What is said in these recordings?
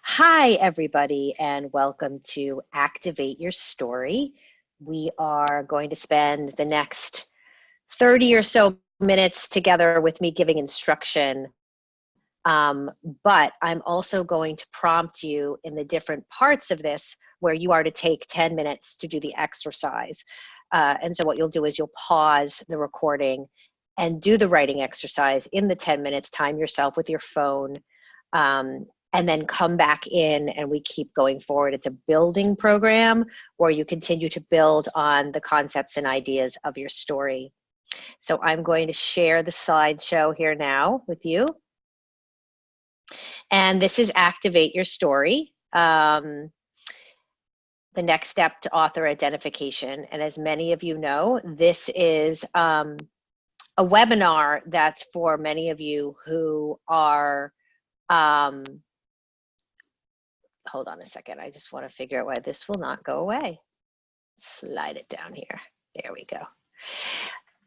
Hi, everybody, and welcome to Activate Your Story. We are going to spend the next 30 or so minutes together with me giving instruction. But I'm also going to prompt you in the different parts of this where you are to take 10 minutes to do the exercise. And so what you'll do is you'll pause the recording and do the writing exercise in the 10 minutes, time yourself with your phone, and then come back in and we keep going forward. It's a building program where you continue to build on the concepts and ideas of your story. So I'm going to share the slideshow here now with you. And this is Activate Your Story, the next step to author identification. And as many of you know, this is a webinar that's for many of you who are, hold on a second, I just want to figure out why this will not go away. Slide it down here. There we go.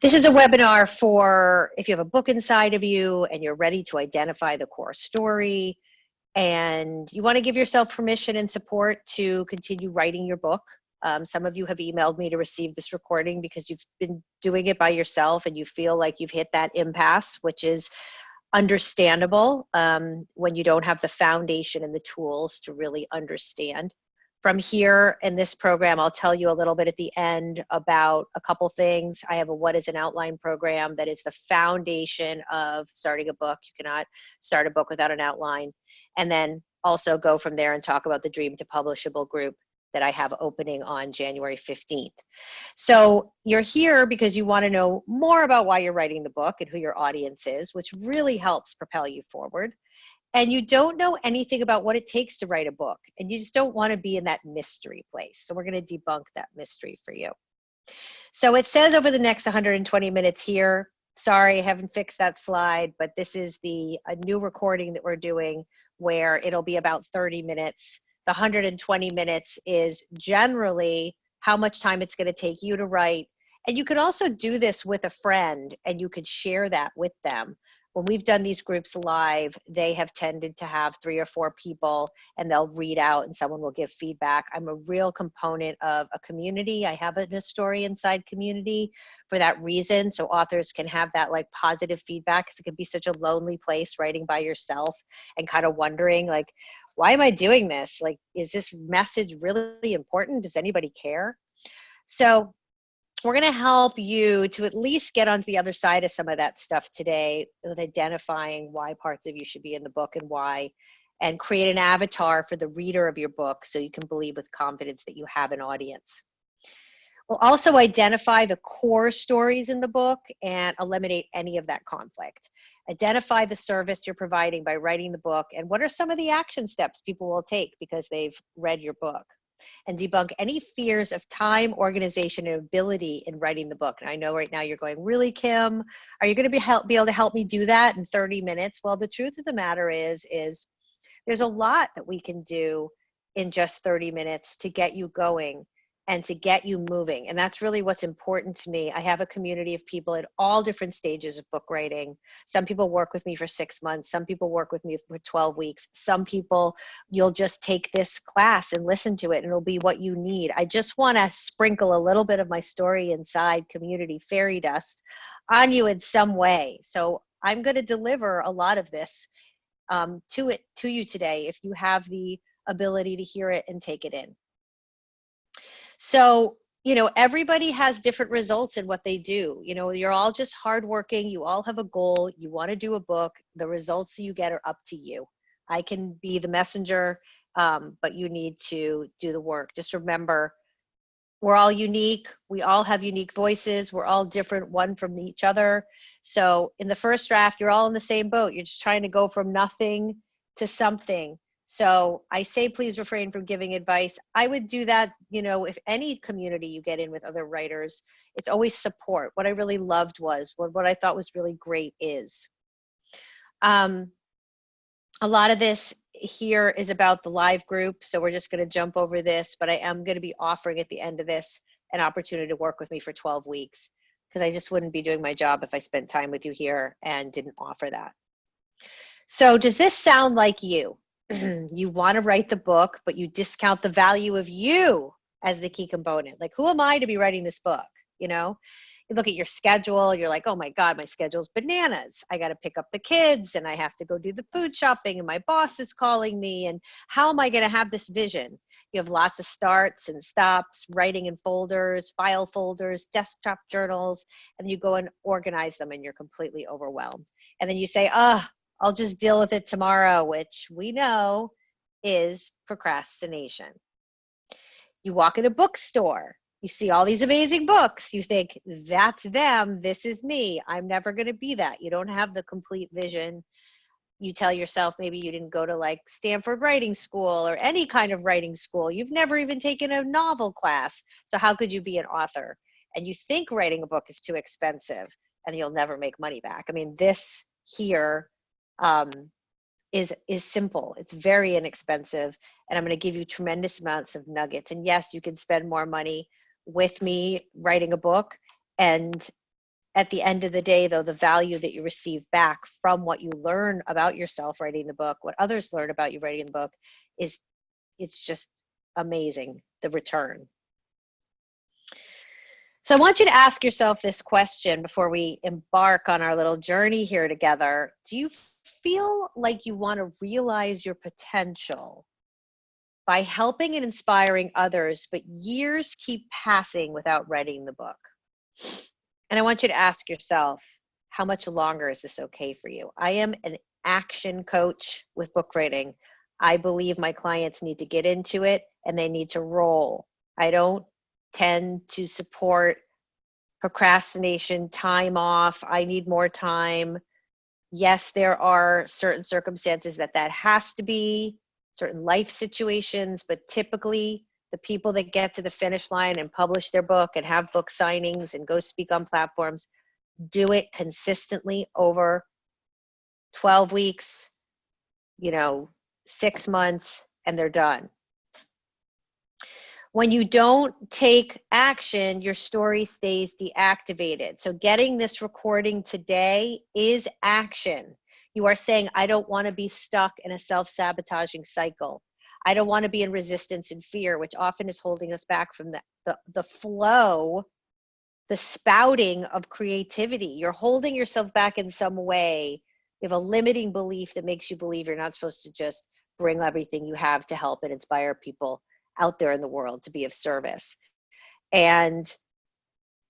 This is a webinar for if you have a book inside of you and you're ready to identify the core story and you want to give yourself permission and support to continue writing your book. Some of you have emailed me to receive this recording because you've been doing it by yourself and you feel like you've hit that impasse, which is understandable when you don't have the foundation and the tools to really understand. From here in this program, I'll tell you a little bit at the end about a couple things. I have a What is an Outline program that is the foundation of starting a book. You cannot start a book without an outline. And then also go from there and talk about the Dream to Publishable group that I have opening on January 15th. So you're here because you want to know more about why you're writing the book and who your audience is, which really helps propel you forward. And you don't know anything about what it takes to write a book, and you just don't want to be in that mystery place. So we're going to debunk that mystery for you. So it says over the next 120 minutes here, sorry, I haven't fixed that slide, but this is a new recording that we're doing where it'll be about 30 minutes. The 120 minutes is generally how much time it's going to take you to write. And you could also do this with a friend and you could share that with them. When we've done these groups live, they have tended to have 3 or 4 people and they'll read out and someone will give feedback. I'm a real component of a community. I have a story inside community for that reason. So authors can have that like positive feedback because it can be such a lonely place writing by yourself and kind of wondering like, why am I doing this? Like, is this message really important? Does anybody care? So we're going to help you to at least get onto the other side of some of that stuff today with identifying why parts of you should be in the book and why, and create an avatar for the reader of your book so you can believe with confidence that you have an audience. We'll also identify the core stories in the book and eliminate any of that conflict. Identify the service you're providing by writing the book and what are some of the action steps people will take because they've read your book. And debunk any fears of time, organization, and ability in writing the book. And I know right now you're going, really, Kim? Are you going to be able to help me do that in 30 minutes? Well, the truth of the matter is there's a lot that we can do in just 30 minutes to get you going and to get you moving. And that's really what's important to me. I have a community of people at all different stages of book writing. Some people work with me for 6 months. Some people work with me for 12 weeks. Some people, you'll just take this class and listen to it and it'll be what you need. I just want to sprinkle a little bit of my story inside community fairy dust on you in some way. So I'm going to deliver a lot of this to you today if you have the ability to hear it and take it in. So, everybody has different results in what they do. You're all just hardworking. You all have a goal. You want to do a book. The results that you get are up to you. I can be the messenger, but you need to do the work. Just remember, we're all unique. We all have unique voices. We're all different one from each other. So in the first draft, you're all in the same boat. You're just trying to go from nothing to something. So I say, please refrain from giving advice. I would do that, if any community you get in with other writers, it's always support. What I really loved was, what I thought was really great is, a lot of this here is about the live group. So we're just going to jump over this, but I am going to be offering at the end of this an opportunity to work with me for 12 weeks because I just wouldn't be doing my job if I spent time with you here and didn't offer that. So does this sound like you? You want to write the book, but you discount the value of you as the key component. Like, who am I to be writing this book? You know, you look at your schedule, you're like, oh my God, my schedule's bananas. I got to pick up the kids and I have to go do the food shopping and my boss is calling me. And how am I going to have this vision? You have lots of starts and stops, writing in folders, file folders, desktop journals, and you go and organize them and you're completely overwhelmed. And then you say, oh, I'll just deal with it tomorrow, which we know is procrastination. You walk in a bookstore, you see all these amazing books, you think, that's them, this is me, I'm never going to be that. You don't have the complete vision. You tell yourself maybe you didn't go to like Stanford Writing School or any kind of writing school. You've never even taken a novel class. So how could you be an author? And you think writing a book is too expensive and you'll never make money back. I mean, this here is simple. It's very inexpensive, and I'm going to give you tremendous amounts of nuggets. And yes, you can spend more money with me writing a book, and at the end of the day, though, the value that you receive back from what you learn about yourself writing the book, what others learn about you writing the book, it's just amazing, the return. So I want you to ask yourself this question before we embark on our little journey here together. Do you feel like you want to realize your potential by helping and inspiring others, but years keep passing without writing the book? And I want you to ask yourself, how much longer is this okay for you? I am an action coach with book writing. I believe my clients need to get into it and they need to roll. I don't tend to support procrastination, time off, I need more time. Yes, there are certain circumstances that has to be, certain life situations, but typically the people that get to the finish line and publish their book and have book signings and go speak on platforms do it consistently over 12 weeks, 6 months, and they're done. When you don't take action, your story stays deactivated. So getting this recording today is action. You are saying, I don't want to be stuck in a self-sabotaging cycle. I don't want to be in resistance and fear, which often is holding us back from the flow, the spouting of creativity. You're holding yourself back in some way. You have a limiting belief that makes you believe you're not supposed to just bring everything you have to help and inspire people out there in the world to be of service. And,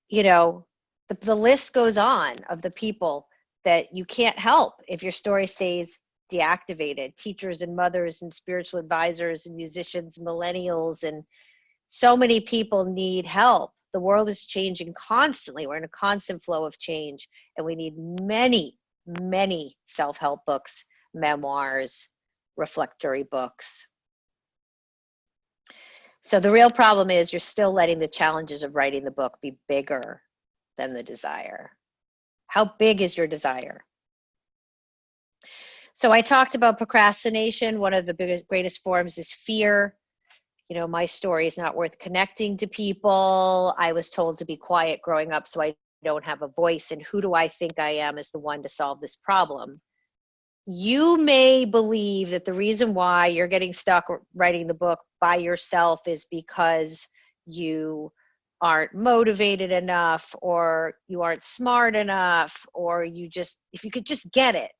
the list goes on of the people that you can't help if your story stays deactivated. Teachers and mothers and spiritual advisors and musicians, millennials, and so many people need help. The world is changing constantly. We're in a constant flow of change, and we need many, many self-help books, memoirs, reflectory books. So the real problem is you're still letting the challenges of writing the book be bigger than the desire. How big is your desire? So I talked about procrastination. One of the greatest forms is fear. My story is not worth connecting to people. I was told to be quiet growing up, so I don't have a voice. And who do I think I am as the one to solve this problem? You may believe that the reason why you're getting stuck writing the book by yourself is because you aren't motivated enough, or you aren't smart enough, or if you could just get it.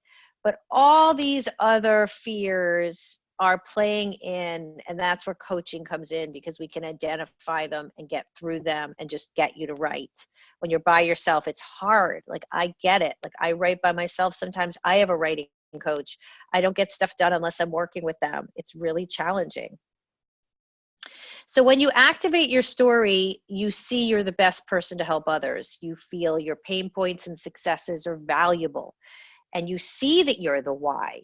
But all these other fears are playing in, and that's where coaching comes in, because we can identify them and get through them and just get you to write. When you're by yourself, it's hard. Like, I get it. Like, I write by myself. Sometimes I have a writing coach. I don't get stuff done unless I'm working with them. It's really challenging. So when you activate your story, you see you're the best person to help others. You feel your pain points and successes are valuable, and you see that you're the why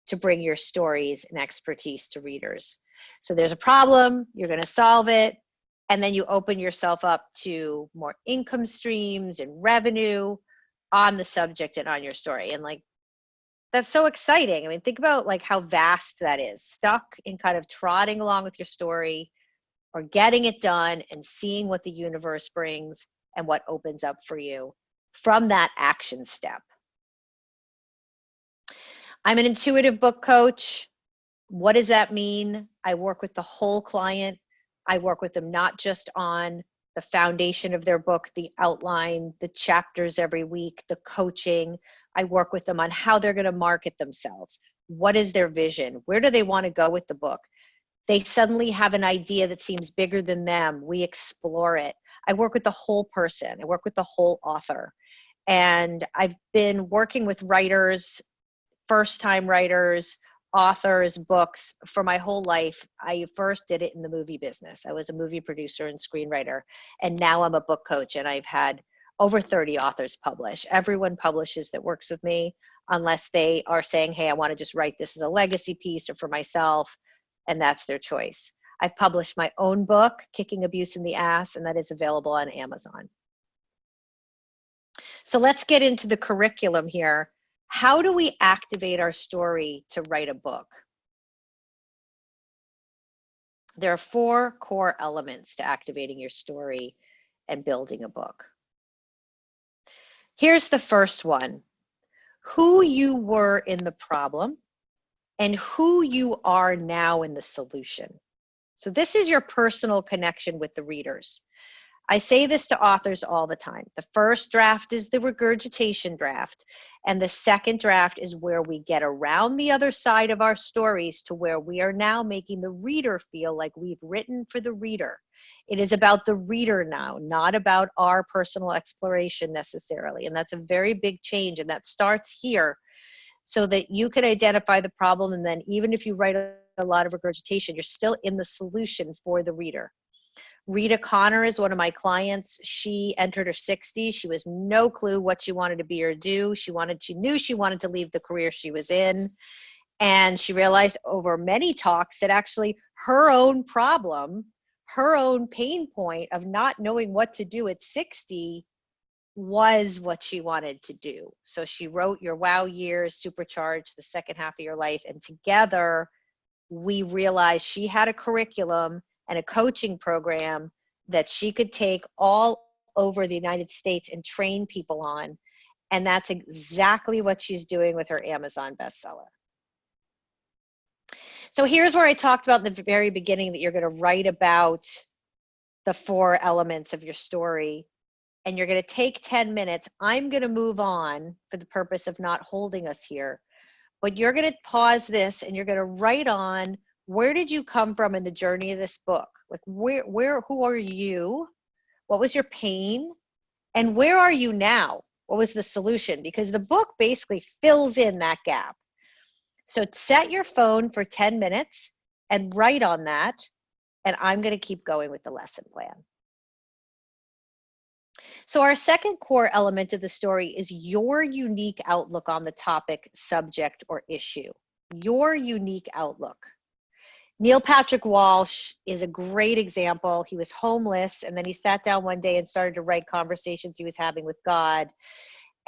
to bring your stories and expertise to readers. So there's a problem, you're going to solve it, and then you open yourself up to more income streams and revenue on the subject and on your story. And that's so exciting. I mean, think about how vast that is. Stuck in kind of trotting along with your story, or getting it done and seeing what the universe brings and what opens up for you from that action step. I'm an intuitive book coach. What does that mean? I work with the whole client. I work with them not just on the foundation of their book, the outline, the chapters every week, the coaching. I work with them on how they're going to market themselves. What is their vision? Where do they want to go with the book? They suddenly have an idea that seems bigger than them. We explore it. I work with the whole person. I work with the whole author. And I've been working with writers, first-time writers, authors, books for my whole life. I first did it in the movie business. I was a movie producer and screenwriter, and now I'm a book coach, and I've had over 30 authors publish. Everyone publishes that works with me, unless they are saying, hey, I want to just write this as a legacy piece or for myself, and that's their choice. I've published my own book, Kicking Abuse in the Ass, and that is available on Amazon. So let's get into the curriculum here. How do we activate our story to write a book? There are 4 core elements to activating your story and building a book. Here's the first one: who you were in the problem and who you are now in the solution. So this is your personal connection with the readers. I say this to authors all the time. The first draft is the regurgitation draft, and the second draft is where we get around the other side of our stories to where we are now making the reader feel like we've written for the reader. It is about the reader now, not about our personal exploration necessarily, and that's a very big change, and that starts here so that you can identify the problem, and then even if you write a lot of regurgitation, you're still in the solution for the reader. Rita Connor is one of my clients. She entered her 60s. She was no clue what she wanted to be or do. She knew she wanted to leave the career she was in. And she realized over many talks that actually her own problem, her own pain point of not knowing what to do at 60 was what she wanted to do. So she wrote Your Wow Years, Supercharge the Second Half of Your Life. And together we realized she had a curriculum and a coaching program that she could take all over the United States and train people on. And that's exactly what she's doing with her Amazon bestseller. So here's where I talked about in the very beginning that you're going to write about the 4 elements of your story, and you're going to take 10 minutes. I'm going to move on for the purpose of not holding us here, but you're going to pause this and you're going to write on, where did you come from in the journey of this book? Like who are you? What was your pain? And where are you now? What was the solution? Because the book basically fills in that gap. So set your phone for 10 minutes and write on that. And I'm going to keep going with the lesson plan. So our second core element of the story is your unique outlook on the topic, subject, or issue. Your unique outlook. Neil Patrick Walsh is a great example. He was homeless, and then he sat down one day and started to write conversations he was having with God.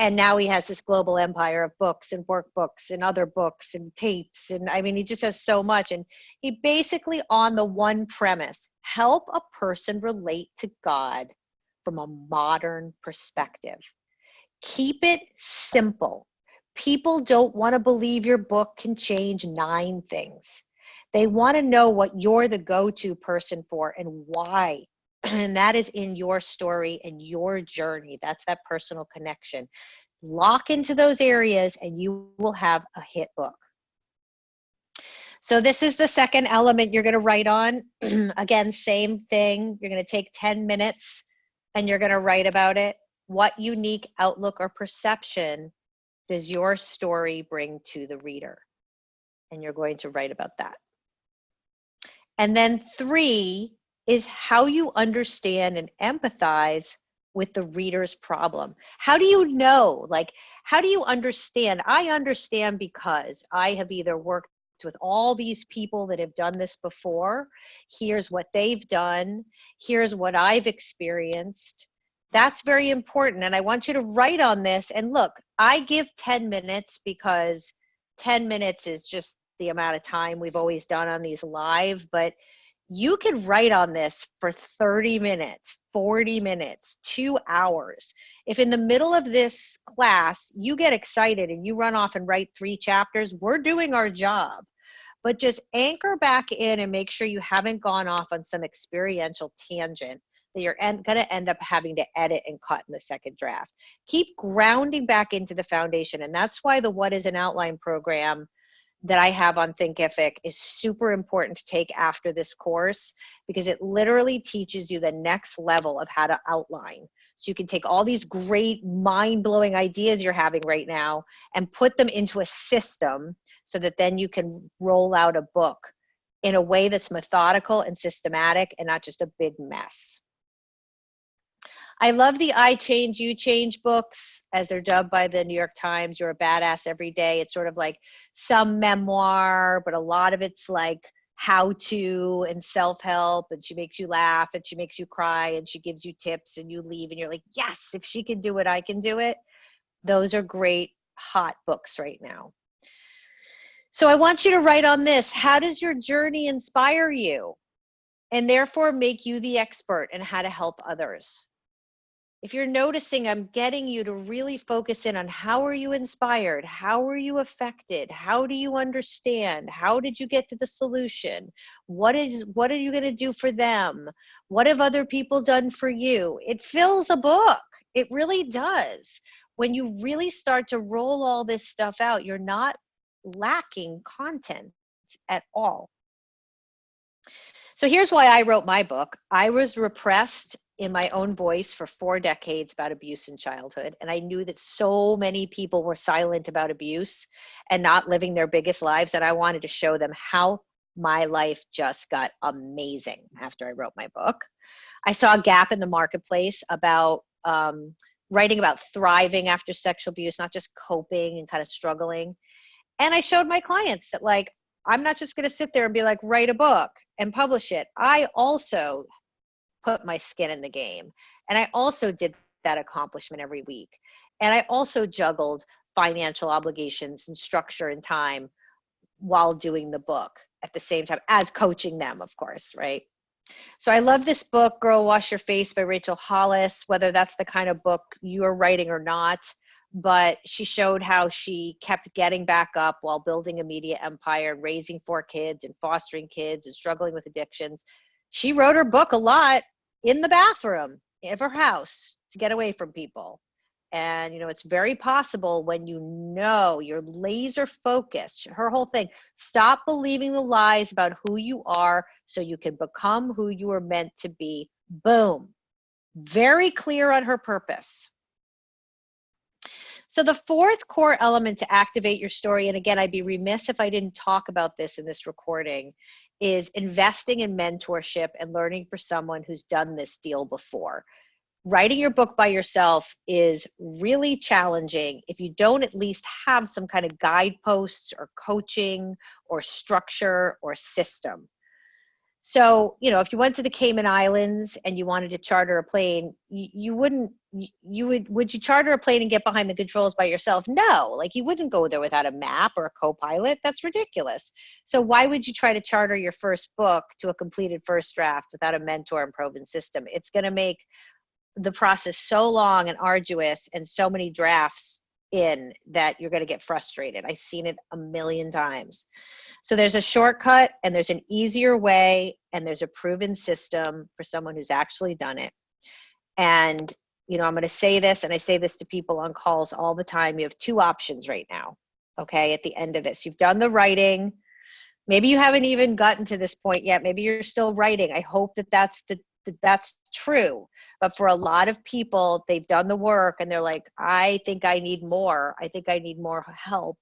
And now he has this global empire of books and workbooks and other books and tapes. And I mean, he just has so much. And he basically, on the one premise, help a person relate to God from a modern perspective. Keep it simple. People don't want to believe your book can change 9 things. They want to know what you're the go-to person for and why. And that is in your story and your journey. That's that personal connection. Lock into those areas and you will have a hit book. So this is the second element you're going to write on. Again, same thing. You're going to take 10 minutes and you're going to write about it. What unique outlook or perception does your story bring to the reader? And you're going to write about that. And then 3 is how you understand and empathize with the reader's problem. How do you know? Like, how do you understand? I understand because I have either worked with all these people that have done this before. Here's what they've done. Here's what I've experienced. That's very important. And I want you to write on this. And look, I give 10 minutes because 10 minutes is just the amount of time we've always done on these live, but you can write on this for 30 minutes, 40 minutes, 2 hours. If in the middle of this class, you get excited and you run off and write 3 chapters, we're doing our job. but just anchor back in and make sure you haven't gone off on some experiential tangent that you're going to end up having to edit and cut in the second draft. Keep grounding back into the foundation. And that's why the What is an Outline program that I have on Thinkific is super important to take after this course, because it literally teaches you the next level of how to outline. So you can take all these great mind-blowing ideas you're having right now and put them into a system so that then you can roll out a book in a way that's methodical and systematic and not just a big mess. I love the I Change, You Change books, as they're dubbed by the New York Times. You're a badass every day. It's sort of like some memoir, but a lot of it's like how to and self-help, and she makes you laugh and she makes you cry and she gives you tips and you leave and you're like, yes, if she can do it, I can do it. Those are great hot books right now. So I want you to write on this. How does your journey inspire you and therefore make you the expert in how to help others? If you're noticing, I'm getting you to really focus in on how are you inspired? How are you affected? How do you understand? How did you get to the solution? What are you going to do for them? What have other people done for you? It fills a book. It really does. When you really start to roll all this stuff out, you're not lacking content at all. So here's why I wrote my book. I was repressed in my own voice for 4 decades about abuse in childhood. And I knew that so many people were silent about abuse and not living their biggest lives. And I wanted to show them how my life just got amazing after I wrote my book. I saw a gap in the marketplace about writing about thriving after sexual abuse, not just coping and kind of struggling. And I showed my clients that, like, I'm not just going to sit there and be like, write a book and publish it. I also put my skin in the game. And I also did that accomplishment every week. And I also juggled financial obligations and structure and time while doing the book at the same time as coaching them, of course, right? So I love this book, Girl Wash Your Face by Rachel Hollis, whether that's the kind of book you're writing or not. But she showed how she kept getting back up while building a media empire, raising 4 kids and fostering kids and struggling with addictions. She wrote her book a lot in the bathroom of her house to get away from people. And, you know, it's very possible when you know you're laser focused. Her whole thing, stop believing the lies about who you are so you can become who you are meant to be. Boom. Very clear on her purpose. So the 4th core element to activate your story, and again, I'd be remiss if I didn't talk about this in this recording, is investing in mentorship and learning for someone who's done this deal before. Writing your book by yourself is really challenging if you don't at least have some kind of guideposts or coaching or structure or system. So, you know, if you went to the Cayman Islands and you wanted to charter a plane, would you charter a plane and get behind the controls by yourself? No, like you wouldn't go there without a map or a co-pilot. That's ridiculous. So why would you try to charter your first book to a completed first draft without a mentor and proven system? It's going to make the process so long and arduous and so many drafts in that you're going to get frustrated. I've seen it a million times. So there's a shortcut and there's an easier way and there's a proven system for someone who's actually done it. And, you know, I'm going to say this, and I say this to people on calls all the time. You have 2 options right now. Okay. At the end of this, you've done the writing. Maybe you haven't even gotten to this point yet. Maybe you're still writing. I hope that that's true. But for a lot of people, they've done the work and they're like, I think I need more. I think I need more help.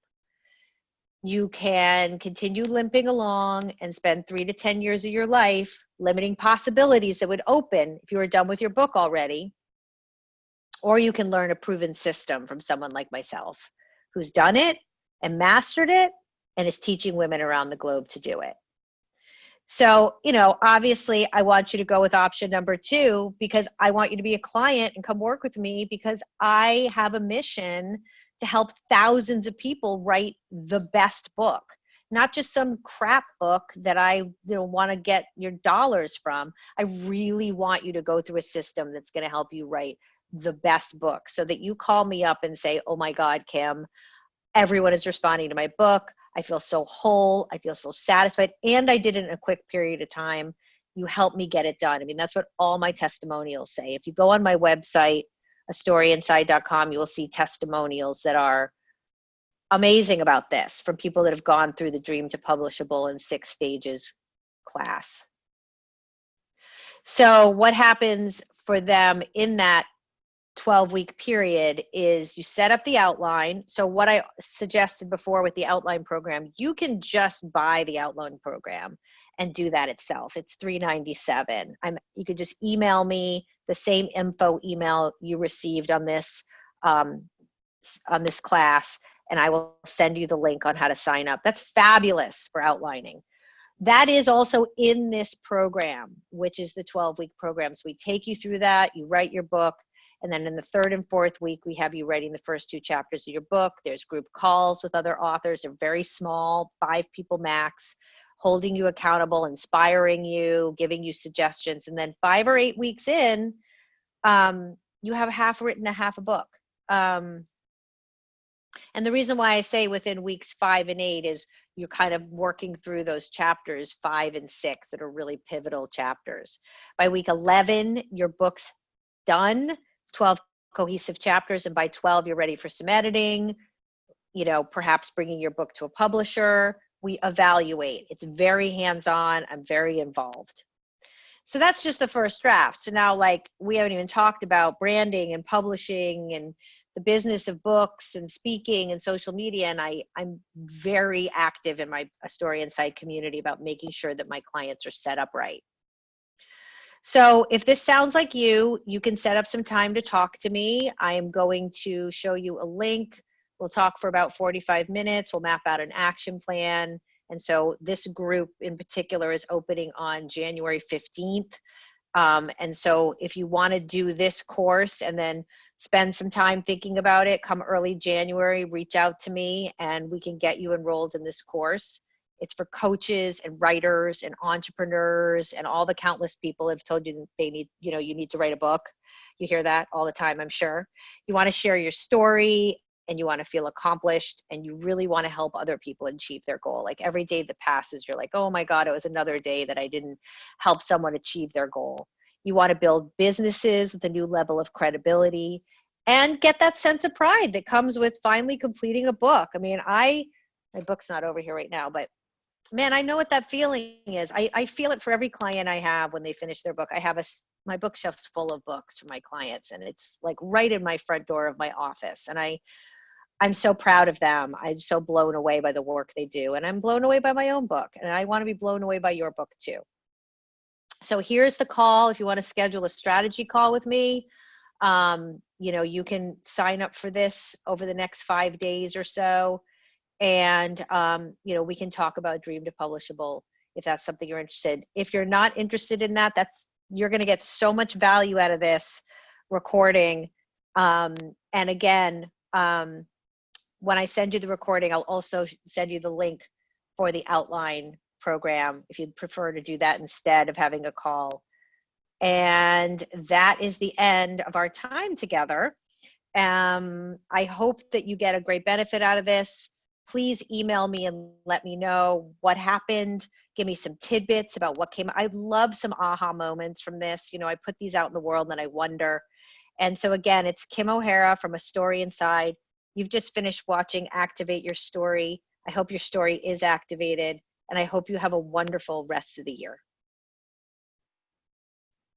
You can continue limping along and spend 3 to 10 years of your life limiting possibilities that would open if you were done with your book already. Or you can learn a proven system from someone like myself who's done it and mastered it and is teaching women around the globe to do it. So, you know, obviously I want you to go with option number 2 because I want you to be a client and come work with me because I have a mission to help thousands of people write the best book, not just some crap book that I want to get your dollars from. I really want you to go through a system that's going to help you write the best book so that you call me up and say, oh my God, Kim, everyone is responding to my book. I feel so whole. I feel so satisfied. And I did it in a quick period of time. You helped me get it done. I mean, that's what all my testimonials say. If you go on my website, astoryinside.com, you will see testimonials that are amazing about this from people that have gone through the Dream to Publishable in 6 stages class. So what happens for them in that 12-week period is you set up the outline. So what I suggested before with the outline program, you can just buy the outline program and do that itself. It's $397. You could just email me the same info email you received on this class, and I will send you the link on how to sign up. That's fabulous for outlining. That is also in this program, which is the 12-week program. So we take you through that, you write your book, and then in the 3rd and 4th week, we have you writing the first 2 chapters of your book. There's group calls with other authors. They're very small, 5 people max, holding you accountable, inspiring you, giving you suggestions. And then 5 or 8 weeks in, you have half written a half a book. And the reason why I say within weeks 5 and 8 is you're kind of working through those chapters 5 and 6 that are really pivotal chapters. By week 11, your book's done, 12 cohesive chapters, and by 12, you're ready for some editing, perhaps bringing your book to a publisher. We evaluate. It's very hands-on. I'm very involved. So that's just the first draft. So now, we haven't even talked about branding and publishing and the business of books and speaking and social media. And I'm very active in my A Story Inside community about making sure that my clients are set up right. So if this sounds like you can set up some time to talk to me. I am going to show you a link. We'll talk for about 45 minutes. We'll map out an action plan. And so this group in particular is opening on January 15th. And so if you want to do this course and then spend some time thinking about it, come early January, reach out to me and we can get you enrolled in this course. It's for coaches and writers and entrepreneurs and all the countless people have told you they need, you need to write a book. You hear that all the time, I'm sure. You want to share your story and you want to feel accomplished and you really want to help other people achieve their goal. Like every day that passes, you're like, oh my God, it was another day that I didn't help someone achieve their goal. You want to build businesses with a new level of credibility and get that sense of pride that comes with finally completing a book. I mean, my book's not over here right now, but man, I know what that feeling is. I feel it for every client I have when they finish their book. I have my bookshelf's full of books for my clients and it's like right in my front door of my office. And I'm so proud of them. I'm so blown away by the work they do. And I'm blown away by my own book. And I want to be blown away by your book too. So here's the call. If you want to schedule a strategy call with me, you can sign up for this over the next 5 days or so. And, we can talk about Dream to Publishable if that's something you're interested in. If you're not interested in that, you're going to get so much value out of this recording. And again, when I send you the recording, I'll also send you the link for the outline program if you'd prefer to do that instead of having a call. And that is the end of our time together. I hope that you get a great benefit out of this. Please email me and let me know what happened. Give me some tidbits about what came. I love some aha moments from this. I put these out in the world and I wonder. And so again, it's Kim O'Hara from A Story Inside. You've just finished watching Activate Your Story. I hope your story is activated and I hope you have a wonderful rest of the year.